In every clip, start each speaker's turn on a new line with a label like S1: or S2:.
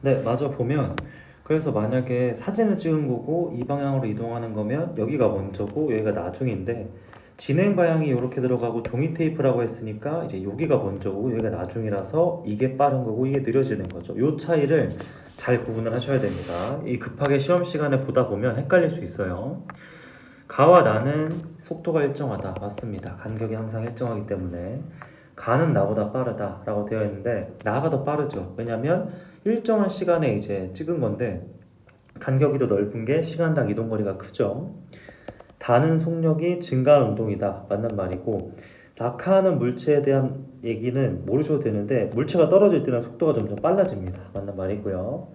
S1: 네, 맞아. 보면 그래서 만약에 사진을 찍은 거고 이 방향으로 이동하는 거면 여기가 먼저고 여기가 나중인데 진행 방향이 이렇게 들어가고 종이 테이프라고 했으니까 이제 여기가 먼저고 여기가 나중이라서 이게 빠른 거고 이게 느려지는 거죠. 요 차이를 잘 구분을 하셔야 됩니다. 이 급하게 시험 시간에 보다 보면 헷갈릴 수 있어요. 가와 나는 속도가 일정하다. 맞습니다. 간격이 항상 일정하기 때문에 가는 나보다 빠르다라고 되어 있는데 나가 더 빠르죠. 왜냐면 일정한 시간에 이제 찍은 건데 간격이 더 넓은 게 시간당 이동 거리가 크죠. 다는 속력이 증가하는 운동이다. 맞는 말이고 낙하하는 물체에 대한 얘기는 모르셔도 되는데 물체가 떨어질 때는 속도가 점점 빨라집니다. 맞는 말이고요.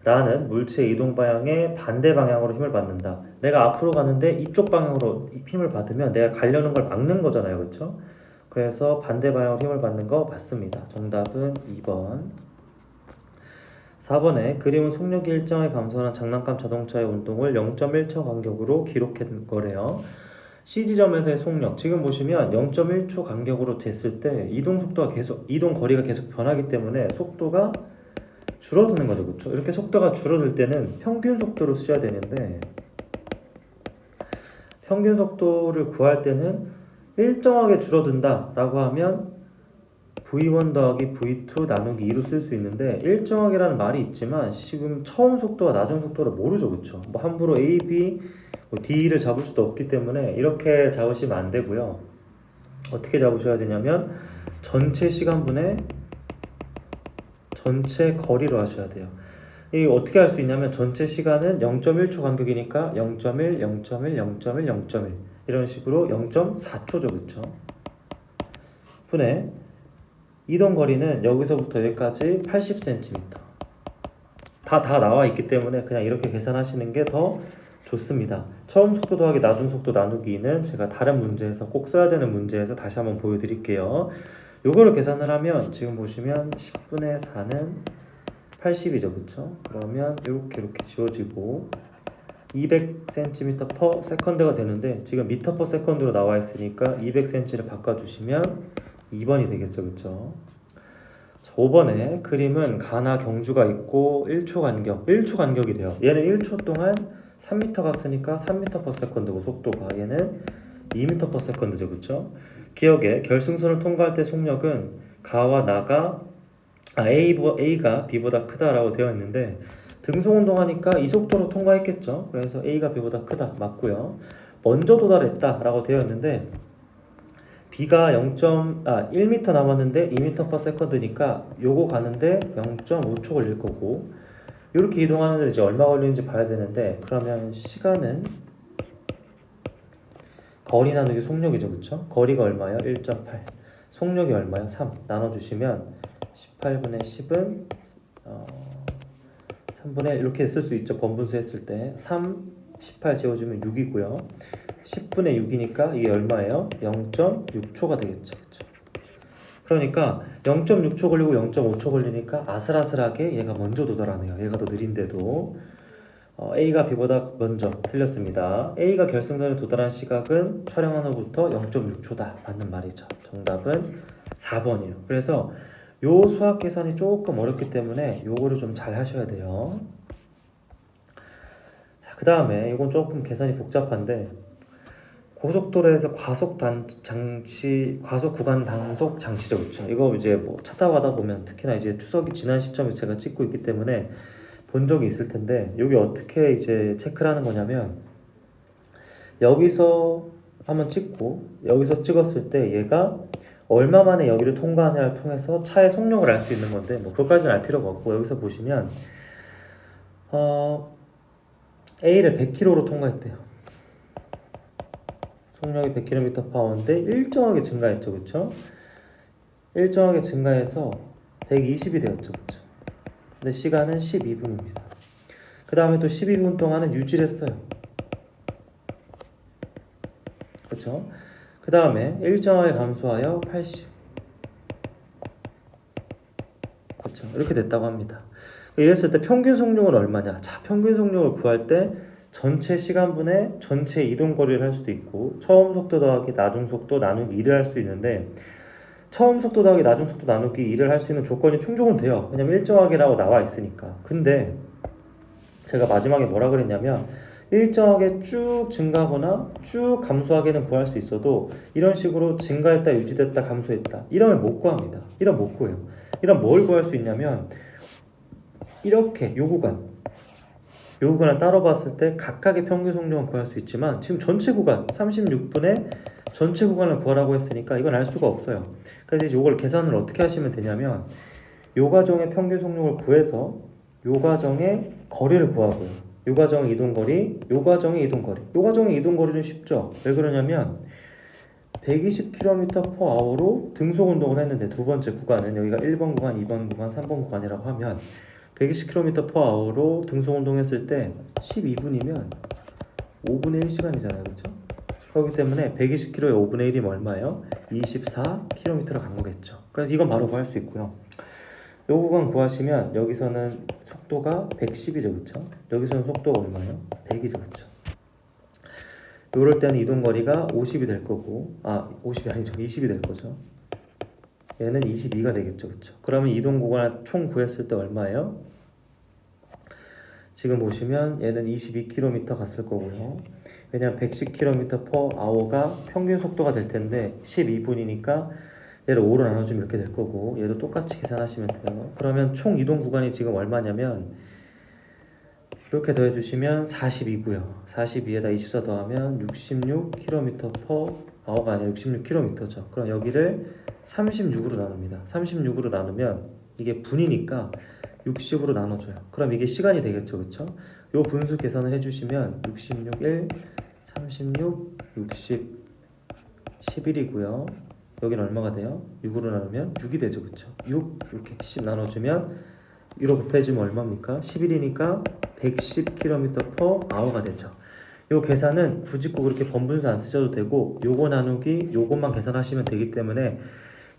S1: 라는 물체 이동 방향의 반대 방향으로 힘을 받는다. 내가 앞으로 가는데 이쪽 방향으로 힘을 받으면 내가 가려는 걸 막는 거잖아요. 그렇죠? 그래서 반대 방향으로 힘을 받는 거 맞습니다. 정답은 2번. 4번에 그림은 속력이 일정하게 감소하는 장난감 자동차의 운동을 0.1초 간격으로 기록한 거래요. CG점에서의 속력 지금 보시면 0.1초 간격으로 됐을 때 이동 거리가 계속 변하기 때문에 속도가 줄어드는 거죠. 그렇죠? 이렇게 속도가 줄어들 때는 평균 속도로 쓰셔야 되는데 평균 속도를 구할 때는 일정하게 줄어든다라고 하면 V1 더하기 V2 나누기 2로 쓸 수 있는데 일정하게라는 말이 있지만 지금 처음 속도와 나중 속도를 모르죠. 그렇죠? 뭐 함부로 A, B, D를 잡을 수도 없기 때문에 이렇게 잡으시면 안 되고요. 어떻게 잡으셔야 되냐면 전체 시간분의 전체 거리로 하셔야 돼요. 이 어떻게 할 수 있냐면 전체 시간은 0.1초 간격이니까 0.1, 0.1, 0.1, 0.1 이런 식으로 0.4초죠. 그렇죠? 분의 이동 거리는 여기서부터 여기까지 80cm. 다 나와 있기 때문에 그냥 이렇게 계산하시는 게 더 좋습니다. 처음 속도 더하기 나중 속도 나누기는 제가 다른 문제에서 꼭 써야 되는 문제에서 다시 한번 보여드릴게요. 요거를 계산을 하면 지금 보시면 10분의 4는 80이죠. 그쵸? 그러면 이렇게 지워지고 200cm per second가 되는데 지금 미터 per second로 나와 있으니까 200cm를 바꿔주시면 2번이 되겠죠. 그쵸? 5번에 그림은 가나 경주가 있고 1초 간격이 돼요. 얘는 1초 동안 3m 갔으니까 3m per second고 속도가 얘는 2m per second죠. 그쵸? 기억에 결승선을 통과할 때 속력은 가와 나가 A가 B보다 크다라고 되어 있는데 등속 운동하니까 이 속도로 통과했겠죠. 그래서 A가 B보다 크다 맞고요. 먼저 도달했다라고 되어 있는데 B가 1m 남았는데 2m per second니까 요거 가는데 0.5초 걸릴 거고 이렇게 이동하는데 이제 얼마 걸리는지 봐야 되는데 그러면 시간은 거리 나누기 속력이죠. 그쵸? 거리가 얼마예요? 1.8 속력이 얼마예요? 3 나눠주시면 18분의 10은 3분의 1 이렇게 쓸 수 있죠. 번분수 했을 때 3, 18 재워주면 6이고요. 10분의 6이니까 이게 얼마예요? 0.6초가 되겠죠. 그쵸? 그러니까 0.6초 걸리고 0.5초 걸리니까 아슬아슬하게 얘가 먼저 도달하네요. 얘가 더 느린데도 A가 B보다 먼저 틀렸습니다. A가 결승선에 도달한 시각은 촬영한 후부터 0.6초다. 맞는 말이죠. 정답은 4번이에요. 그래서 요 수학 계산이 조금 어렵기 때문에 요거를 좀 잘 하셔야 돼요. 자, 그 다음에 이건 조금 계산이 복잡한데 고속도로에서 과속 구간 단속 장치죠. 그렇죠? 이거 이제 뭐 차 타고 가다 보면 특히나 이제 추석이 지난 시점에 제가 찍고 있기 때문에 본 적이 있을 텐데 여기 어떻게 이제 체크를 하는 거냐면 여기서 한번 찍고 여기서 찍었을 때 얘가 얼마 만에 여기를 통과하냐를 통해서 차의 속력을 알 수 있는 건데 뭐 그것까지는 알 필요가 없고 여기서 보시면 A를 100km로 통과했대요. 속력이 100km/h인데 일정하게 증가했죠. 그렇죠? 일정하게 증가해서 120이 되었죠. 그렇죠? 근데 시간은 12분입니다. 그 다음에 또 12분 동안은 유지를 했어요. 그렇죠? 그 다음에 일정하게 감소하여 80. 그렇죠? 이렇게 됐다고 합니다. 이랬을 때 평균 속력은 얼마냐? 자, 평균 속력을 구할 때 전체 시간분의 전체 이동 거리를 할 수도 있고 처음 속도 더하기 나중 속도 나누기 2를 할 수 있는데 처음 속도 더하기 나중 속도 나누기 2를 할 수 있는 조건이 충족은 돼요. 왜냐면 일정하게라고 나와 있으니까. 근데 제가 마지막에 뭐라 그랬냐면 일정하게 쭉 증가하거나 쭉 감소하게는 구할 수 있어도 이런 식으로 증가했다, 유지됐다, 감소했다 이러면 못 구합니다. 이런 못 구해요. 이런 뭘 구할 수 있냐면 이렇게 요 구간을 따로 봤을 때 각각의 평균 속력은 구할 수 있지만 지금 전체 구간 36분의 전체 구간을 구하라고 했으니까 이건 알 수가 없어요. 그래서 이제 이걸 계산을 어떻게 하시면 되냐면 요 과정의 평균 속력을 구해서 요 과정의 거리를 구하고요. 요 과정의 이동거리, 요 과정의 이동거리. 요 과정의 이동거리는 쉽죠. 왜 그러냐면 120km/h로 등속 운동을 했는데 두 번째 구간은 여기가 1번 구간, 2번 구간, 3번 구간이라고 하면 120km/h로 등속 운동했을 때 12분이면 5분의 1시간이잖아요. 그렇죠? 그렇기 때문에 120km의 5분의 1이면 얼마예요? 24km를 간 거겠죠. 그래서 이건 바로 구할 수 있고요. 요 구간 구하시면 여기서는 속도가 110이죠. 그렇죠? 여기서는 속도가 얼마예요? 100이죠. 그렇죠? 요럴 때는 이동거리가 50이 될 거고 50이 아니죠. 20이 될 거죠. 얘는 22가 되겠죠. 그렇죠? 그러면 이동 구간을 총 구했을 때 얼마예요? 지금 보시면 얘는 22km 갔을 거고요. 왜냐면 110km/h가 평균 속도가 될 텐데 12분이니까 얘를 5로 나눠주면 이렇게 될 거고 얘도 똑같이 계산하시면 돼요. 그러면 총 이동 구간이 지금 얼마냐면 이렇게 더해주시면 42고요. 42에다 24 더하면 66km/h가 아니라 66km죠. 그럼 여기를 36으로 나눕니다. 36으로 나누면 이게 분이니까 60으로 나눠줘요. 그럼 이게 시간이 되겠죠. 그쵸? 요 분수 계산을 해주시면 66, 1, 36, 60, 11이고요. 여기는 얼마가 돼요? 6으로 나누면 6이 되죠. 그쵸? 6 이렇게 10 나눠주면 1로 곱해주면 얼마입니까? 11이니까 110km/h가 되죠. 요 계산은 굳이 꼭 그렇게 번분수 안 쓰셔도 되고 요거 나누기 요것만 계산하시면 되기 때문에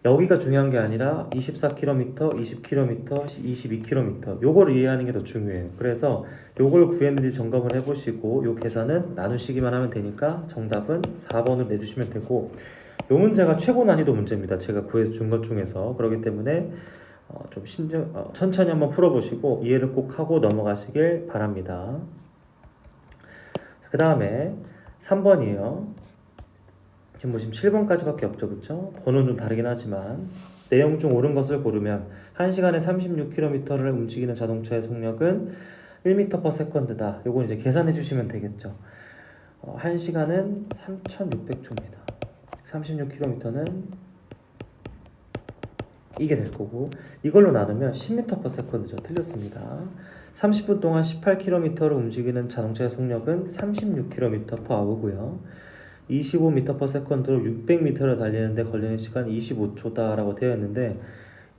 S1: 여기가 중요한 게 아니라 24km, 20km, 22km 요거를 이해하는 게 더 중요해요. 그래서 요걸 구했는지 점검을 해보시고 요 계산은 나누시기만 하면 되니까 정답은 4번을 내주시면 되고 요 문제가 최고 난이도 문제입니다. 제가 구해서 준 것 중에서. 그렇기 때문에 좀 천천히 한번 풀어보시고 이해를 꼭 하고 넘어가시길 바랍니다. 그 다음에 3번이에요. 지금 보시면 7번까지밖에 없죠. 그쵸? 번호는 좀 다르긴 하지만 내용 중 옳은 것을 고르면 1시간에 36km를 움직이는 자동차의 속력은 1m/s다. 요건 이제 계산해 주시면 되겠죠. 1시간은 3600초입니다. 36km는 이게 될 거고 이걸로 나누면 10m/s죠. 틀렸습니다. 30분 동안 18km를 움직이는 자동차의 속력은 36km/h고요. 25m/s로 600m를 달리는데 걸리는 시간 25초다라고 되어 있는데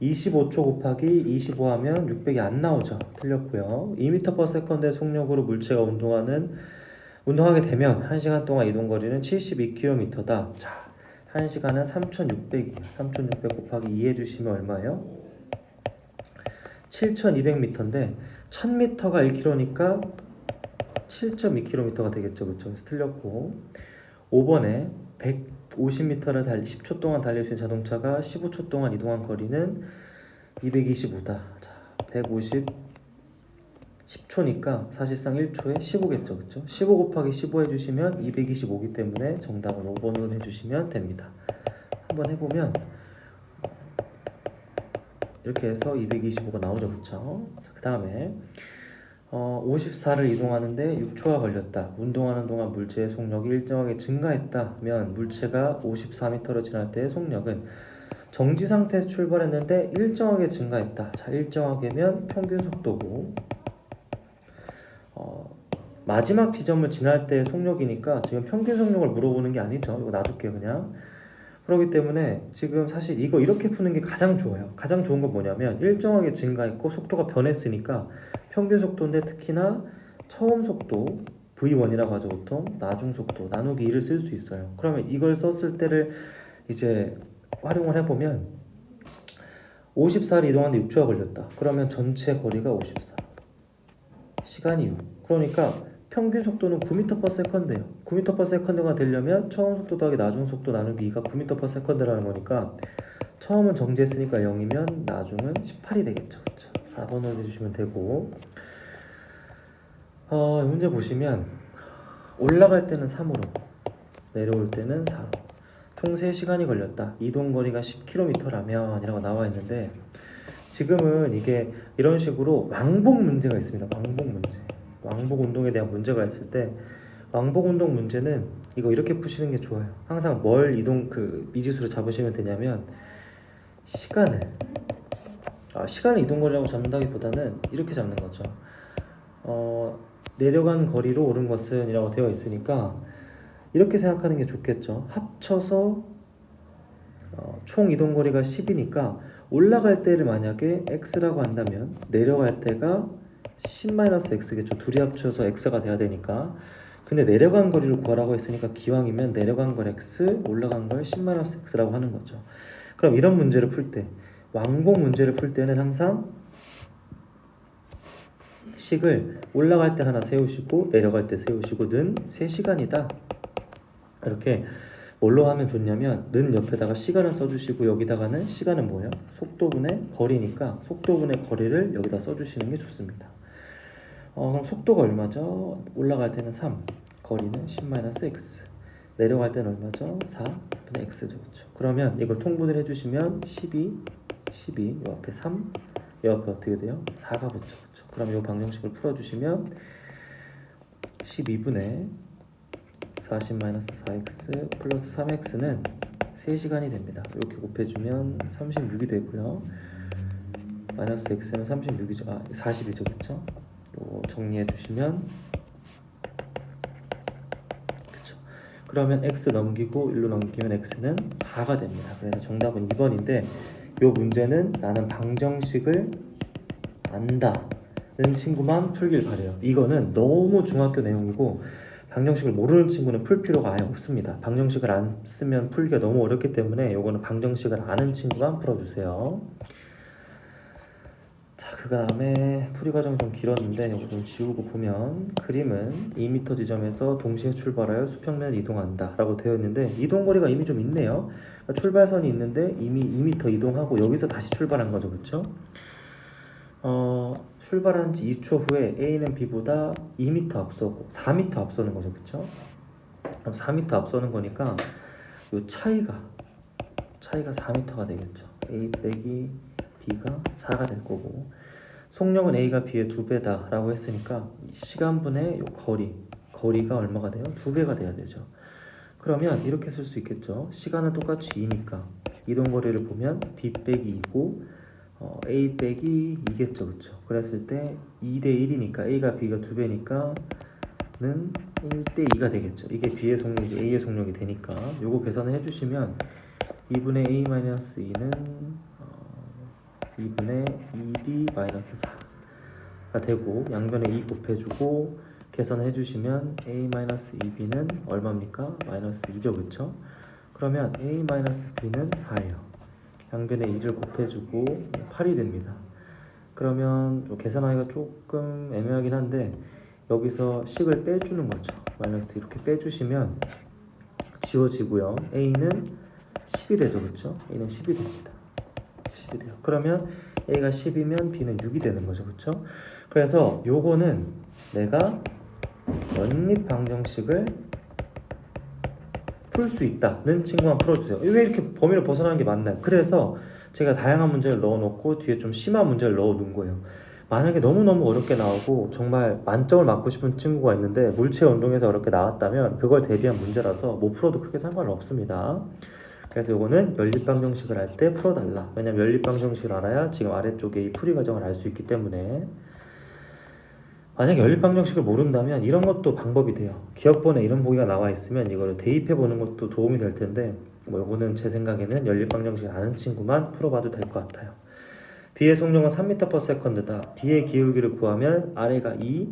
S1: 25초 곱하기 25하면 600이 안 나오죠. 틀렸고요. 2m/s의 속력으로 물체가 운동하게 되면 1시간 동안 이동거리는 72km다. 자, 1시간은 3600이에요. 3600 곱하기 2 해주시면 얼마예요? 7200m인데 1000m가 1km니까 7.2km가 되겠죠. 그렇죠? 그래서 틀렸고 5번에 150m를 10초 동안 달릴 수 있는 자동차가 15초 동안 이동한 거리는 225다. 자, 150 10초니까 사실상 1초에 15겠죠. 그렇죠? 15 곱하기 15 해주시면 225기 때문에 정답은 5번으로 해주시면 됩니다. 한번 해보면 이렇게 해서 225가 나오죠. 그렇죠? 그 다음에 54를 이동하는데 6초가 걸렸다. 운동하는 동안 물체의 속력이 일정하게 증가했다면 물체가 54m를 지날 때의 속력은 정지 상태에서 출발했는데 일정하게 증가했다. 자, 일정하게면 평균 속도고 마지막 지점을 지날 때의 속력이니까 지금 평균 속력을 물어보는 게 아니죠. 이거 놔둘게요 그냥. 그렇기 때문에 지금 사실 이거 이렇게 푸는 게 가장 좋아요. 가장 좋은 건 뭐냐면 일정하게 증가했고 속도가 변했으니까 평균 속도인데 특히나 처음 속도 V1이라고 하죠. 보통 나중 속도 나누기 2를 쓸 수 있어요. 그러면 이걸 썼을 때를 이제 활용을 해보면 54를 이동하는데 6초가 걸렸다. 그러면 전체 거리가 54 시간이 6 그러니까 평균 속도는 9m/s예요. 9m/s가 되려면 처음 속도 더하기 나중 속도 나누기 2가 9m/s라는 거니까 처음은 정지했으니까 0이면 나중은 18이 되겠죠. 그렇죠? 4번을 해주시면 되고 이 문제 보시면 올라갈 때는 3으로 내려올 때는 4로 총 3시간이 걸렸다. 이동거리가 10km라면 이라고 나와 있는데 지금은 이게 이런 식으로 왕복 문제가 있습니다. 왕복 문제. 왕복 운동에 대한 문제가 있을 때 왕복 운동 문제는 이거 이렇게 푸시는 게 좋아요. 항상 뭘 이동 미지수로 잡으시면 되냐면 시간을 이동거리라고 잡는다기보다는 이렇게 잡는 거죠. 내려간 거리로 오른 것은 이라고 되어 있으니까 이렇게 생각하는 게 좋겠죠. 합쳐서 총 이동거리가 10이니까 올라갈 때를 만약에 x라고 한다면 내려갈 때가 10-x겠죠. 둘이 합쳐서 x가 돼야 되니까. 근데 내려간 거리를 구하라고 했으니까 기왕이면 내려간 걸 x, 올라간 걸 10-x라고 하는 거죠. 그럼 이런 문제를 풀 때, 왕복 문제를 풀 때는 항상 식을 올라갈 때 하나 세우시고 내려갈 때 세우시고 는 3시간이다. 이렇게 뭘로 하면 좋냐면 는 옆에다가 시간을 써주시고 여기다가는 시간은 뭐예요? 속도분의 거리니까 속도분의 거리를 여기다 써주시는 게 좋습니다. 그럼 속도가 얼마죠? 올라갈 때는 3, 거리는 10-x, 내려갈 때는 얼마죠? 4분의 x죠. 그렇죠? 그러면 이걸 통분을 해주시면 12, 이 앞에 3, 이 앞에 어떻게 돼요? 4가 붙죠. 그렇죠? 그럼 이 방정식을 풀어주시면 12분의 40-4x 플러스 3x는 3시간이 됩니다. 이렇게 곱해주면 36이 되고요. 마이너스 x는 36이죠. 40이죠. 그렇죠? 요 정리해 주시면 그렇죠. 그러면 x 넘기고 1로 넘기면 x는 4가 됩니다. 그래서 정답은 2번인데 요 문제는 나는 방정식을 안다는 친구만 풀길 바래요. 이거는 너무 중학교 내용이고 방정식을 모르는 친구는 풀 필요가 아예 없습니다. 방정식을 안 쓰면 풀기가 너무 어렵기 때문에 요거는 방정식을 아는 친구만 풀어주세요. 자, 그 다음에 풀이 과정이 좀 길었는데 이거 좀 지우고 보면 그림은 2m 지점에서 동시에 출발하여 수평면을 이동한다 라고 되어 있는데 이동거리가 이미 좀 있네요. 그러니까 출발선이 있는데 이미 2m 이동하고 여기서 다시 출발한 거죠. 그렇죠? 출발한 지 2초 후에 A는 B보다 2m 앞서고 4m 앞서는 거죠. 그렇죠? 그럼 4m 앞서는 거니까 요 차이가 4m가 되겠죠. A 빼기 B가 4가 될 거고 속력은 A가 B의 2배다 라고 했으니까 시간분의 요 거리가 얼마가 돼요? 2배가 돼야 되죠. 그러면 이렇게 쓸 수 있겠죠. 시간은 똑같이 2니까 이동거리를 보면 B 빼기 2고 A 빼기 2겠죠. 그쵸? 그랬을 때 2대 1이니까 A가 B가 2배니까 는 1대 2가 되겠죠. 이게 B의 속력이 A의 속력이 되니까 요거 계산을 해주시면 2분의 A-2는 2분의 2B-4가 되고 양변에 2 곱해주고 계산을 해주시면 A-2B는 얼마입니까? 마이너스 2죠. 그쵸? 그러면 A-B는 4예요. 양변에 2를 곱해주고 8이 됩니다. 그러면 계산하기가 조금 애매하긴 한데 여기서 식을 빼주는 거죠. 마이너스 이렇게 빼주시면 지워지고요. A는 10이 되죠. 그렇죠? A는 10이 됩니다. 10이 돼요. 그러면 A가 10이면 B는 6이 되는 거죠. 그렇죠? 그래서 요거는 내가 연립 방정식을 풀 수 있다는 친구만 풀어주세요. 왜 이렇게 범위를 벗어나는 게 맞나요? 그래서 제가 다양한 문제를 넣어놓고 뒤에 좀 심한 문제를 넣어놓은 거예요. 만약에 너무너무 어렵게 나오고 정말 만점을 맞고 싶은 친구가 있는데 물체 운동에서 어렵게 나왔다면 그걸 대비한 문제라서 못 풀어도 크게 상관은 없습니다. 그래서 이거는 연립방정식을 할 때 풀어달라. 왜냐면 연립방정식을 알아야 지금 아래쪽에 이 풀이 과정을 알 수 있기 때문에. 만약에 연립방정식을 모른다면 이런 것도 방법이 돼요. 기억본에 이런 보기가 나와 있으면 이거를 대입해 보는 것도 도움이 될 텐데 이거는 제 생각에는 연립방정식을 아는 친구만 풀어봐도 될 것 같아요. B의 속력은 3m/s다. B의 기울기를 구하면 아래가 2,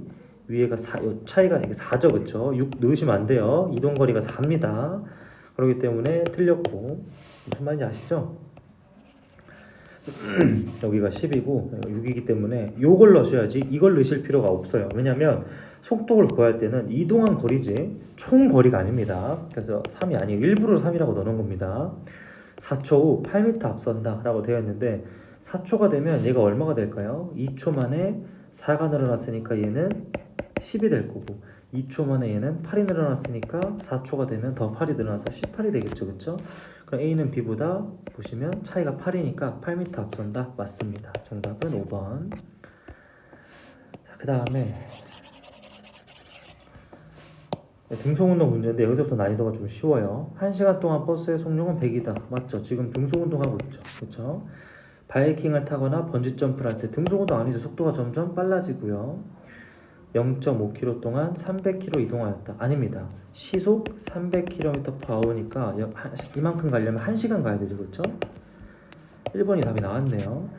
S1: 위에가 4, 요 차이가 되게 4죠. 그쵸? 6 넣으시면 안 돼요. 이동거리가 4입니다. 그렇기 때문에 틀렸고 무슨 말인지 아시죠? 여기가 10이고 6이기 때문에 요걸 넣으셔야지 이걸 넣으실 필요가 없어요. 왜냐면 속도를 구할 때는 이동한 거리지 총 거리가 아닙니다. 그래서 3이 아니에요. 일부러 3이라고 넣는 겁니다. 4초 후 8m 앞선다 라고 되어 있는데 4초가 되면 얘가 얼마가 될까요? 2초 만에 4가 늘어났으니까 얘는 10이 될 거고 2초 만에 얘는 8이 늘어났으니까 4초가 되면 더 8이 늘어나서 18이 되겠죠. 그렇죠? 그럼 A는 B보다 보시면 차이가 8이니까 8m 앞선다. 맞습니다. 정답은 5번. 자, 그 다음에 등속운동 문제인데 여기서부터 난이도가 좀 쉬워요. 1시간 동안 버스의 속력은 100이다. 맞죠? 지금 등속운동하고 있죠. 그렇죠? 바이킹을 타거나 번지점프를 할 때 등속운동 아니죠. 속도가 점점 빨라지고요. 0.5km 동안 300km 이동하였다. 아닙니다. 시속 300km/h니까 이만큼 가려면 1시간 가야 되죠. 그렇죠? 1번이 답이 나왔네요.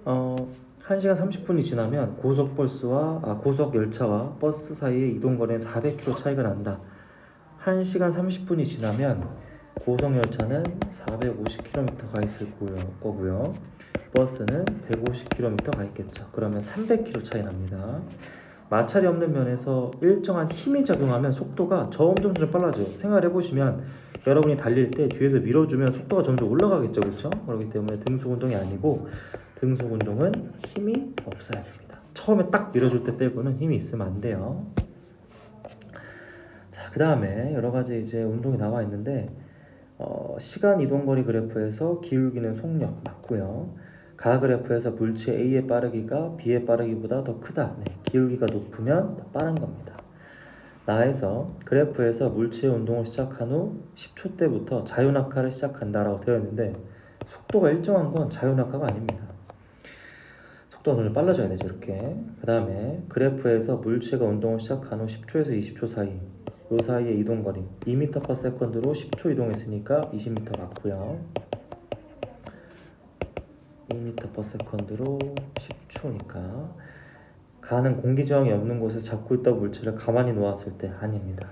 S1: 1시간 30분이 지나면 고속 열차와 버스 사이의 이동 거리는 400km 차이가 난다. 1시간 30분이 지나면 고속 열차는 450km 가 있을 거고요. 버스는 150km 가 있겠죠. 그러면 300km 차이 납니다. 마찰이 없는 면에서 일정한 힘이 작용하면 속도가 점점 빨라져요. 생각을 해보시면 여러분이 달릴 때 뒤에서 밀어주면 속도가 점점 올라가겠죠. 그렇죠? 그렇기 때문에 등속운동이 아니고 등속운동은 힘이 없어야 됩니다. 처음에 딱 밀어줄 때 빼고는 힘이 있으면 안 돼요. 자, 그 다음에 여러 가지 이제 운동이 나와 있는데 시간 이동거리 그래프에서 기울기는 속력 맞고요. 가 그래프에서 물체 A의 빠르기가 B의 빠르기보다 더 크다. 네, 기울기가 높으면 더 빠른 겁니다. 나에서 그래프에서 물체의 운동을 시작한 후 10초 때부터 자유낙하를 시작한다라고 되어 있는데 속도가 일정한 건 자유낙하가 아닙니다. 속도가 좀 빨라져야 되죠. 이렇게. 그 다음에 그래프에서 물체가 운동을 시작한 후 10초에서 20초 사이 요 사이의 이동거리 2m/s로 10초 이동했으니까 20m 맞고요. 2m/s로 10초니까 가는 공기 저항이 없는 곳에 잡고 있던 물체를 가만히 놓았을 때 아닙니다.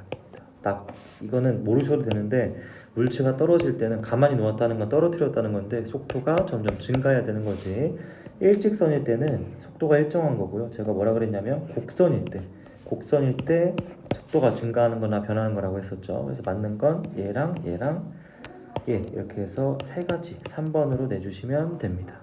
S1: 딱 이거는 모르셔도 되는데 물체가 떨어질 때는 가만히 놓았다는 건 떨어뜨렸다는 건데 속도가 점점 증가해야 되는 거지. 일직선일 때는 속도가 일정한 거고요. 제가 뭐라 그랬냐면 곡선일 때 속도가 증가하는 거나 변하는 거라고 했었죠. 그래서 맞는 건 얘랑 이렇게 해서 세 가지 3번으로 내주시면 됩니다.